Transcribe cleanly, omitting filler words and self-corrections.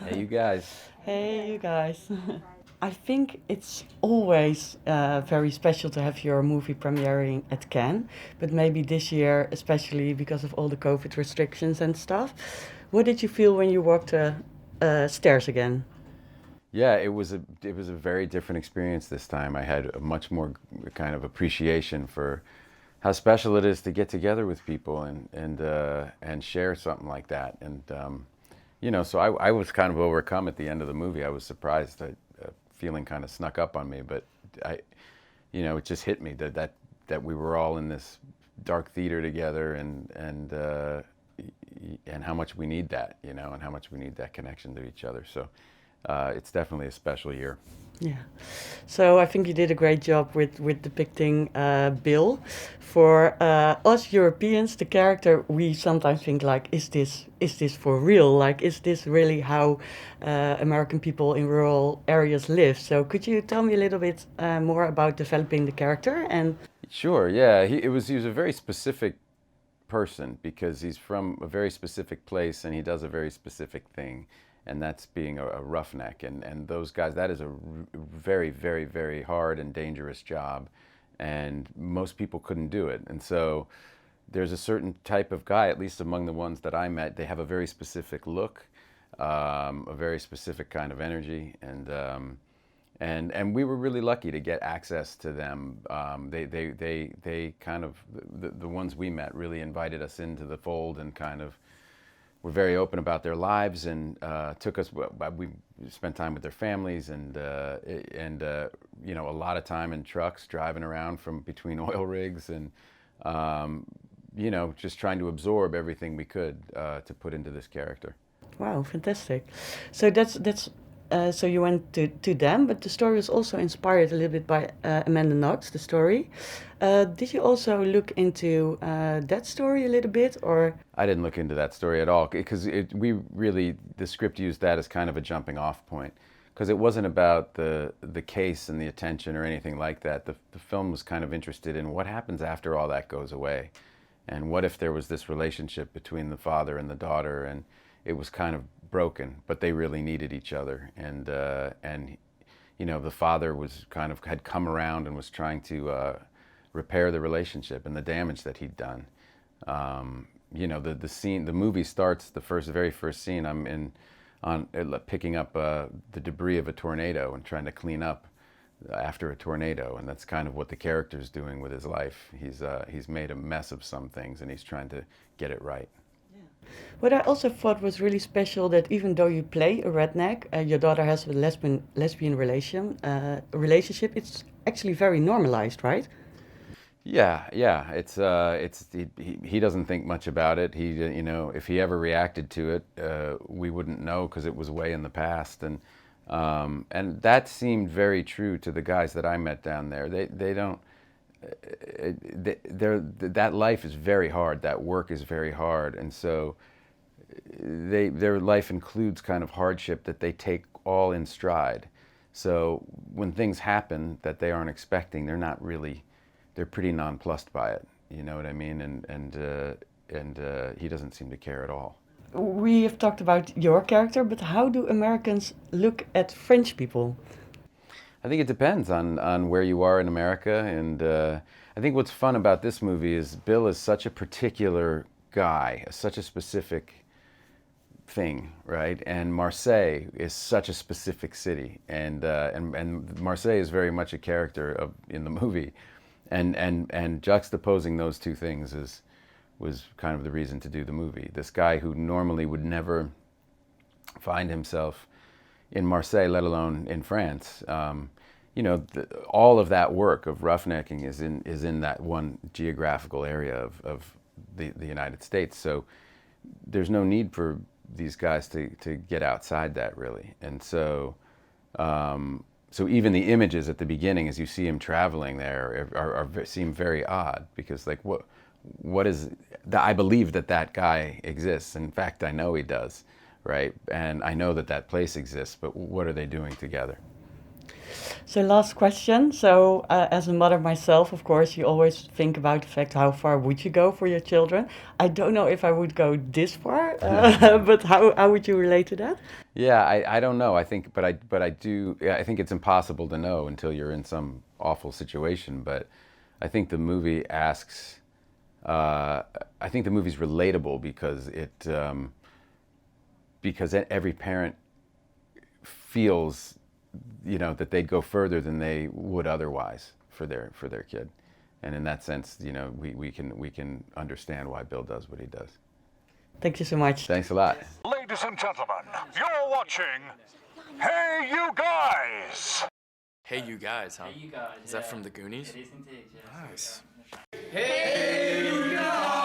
Hey, you guys. Hey, you guys. I think it's always very special to have your movie premiering at Cannes, but maybe this year, especially because of all the COVID restrictions and stuff. What did you feel when you walked the stairs again? Yeah, it was a very different experience this time. I had a much more kind of appreciation for how special it is to get together with people and share something like that. So I was kind of overcome at the end of the movie. I was surprised that feeling kind of snuck up on me, but I, it just hit me that we were all in this dark theater together and how much we need that, and how much we need that connection to each other. So it's definitely a special year. Yeah. So I think you did a great job with depicting Bill. For us Europeans, the character, we sometimes think like, is this for real? Like, is this really how American people in rural areas live? So could you tell me a little bit more about developing the character and Sure, yeah. He was a very specific person because he's from a very specific place and he does a very specific thing, and that's being a roughneck. And those guys, that is a very, very, very hard and dangerous job, and most people couldn't do it. And so there's a certain type of guy, at least among the ones that I met, they have a very specific look, a very specific kind of energy, and we were really lucky to get access to them. They kind of the ones we met really invited us into the fold and kind of were very open about their lives and took us. We spent time with their families and a lot of time in trucks driving around from between oil rigs and just trying to absorb everything we could to put into this character. wow, fantastic. So that's so you went to them, but the story was also inspired a little bit by Amanda Knox, the story. Did you also look into that story a little bit, or? I didn't look into that story at all because the script used that as kind of a jumping off point because it wasn't about the case and the attention or anything like that. The film was kind of interested in what happens after all that goes away, and what if there was this relationship between the father and the daughter, and it was kind of broken, but they really needed each other, and the father was kind of had come around and was trying to repair the relationship and the damage that he'd done. The scene, the movie starts, very first scene, I'm in on picking up the debris of a tornado and trying to clean up after a tornado, and that's kind of what the character's doing with his life. He's made a mess of some things and he's trying to get it right. What I also thought was really special that even though you play a redneck, your daughter has a lesbian relationship. It's actually very normalized, right? Yeah, yeah. He doesn't think much about it. If he ever reacted to it, we wouldn't know because it was way in the past, and that seemed very true to the guys that I met down there. They don't. That life is very hard. That work is very hard, and so their life includes kind of hardship that they take all in stride. So when things happen that they aren't expecting, they're pretty nonplussed by it. You know what I mean? And he doesn't seem to care at all. We have talked about your character, but how do Americans look at French people? I think it depends on where you are in America, and I think what's fun about this movie is Bill is such a particular guy, such a specific thing, right? And Marseille is such a specific city, and Marseille is very much a character in the movie, and juxtaposing those two things was kind of the reason to do the movie. This guy who normally would never find himself in Marseille, let alone in France. All of that work of roughnecking is in that one geographical area of the United States. So there's no need for these guys to get outside that really. And so even the images at the beginning, as you see him traveling there, seem very odd because like what is I believe that guy exists. In fact, I know he does, right? And I know that place exists. But what are they doing together? So last question. So as a mother myself, of course, you always think about the fact how far would you go for your children. I don't know if I would go this far, but how would you relate to that? Yeah, I don't know. I think, but I do. Yeah, I think it's impossible to know until you're in some awful situation. But I think the movie asks. I think the movie's relatable because because every parent feels, that they'd go further than they would otherwise for their kid, and in that sense, we can understand why Bill does what he does. Thank you so much. Thanks a lot. Ladies and gentlemen, you're watching Hey You Guys! Hey You Guys, huh? Hey, you guys. Is that from the Goonies? It is indeed, yes. Nice. Hey, you guys!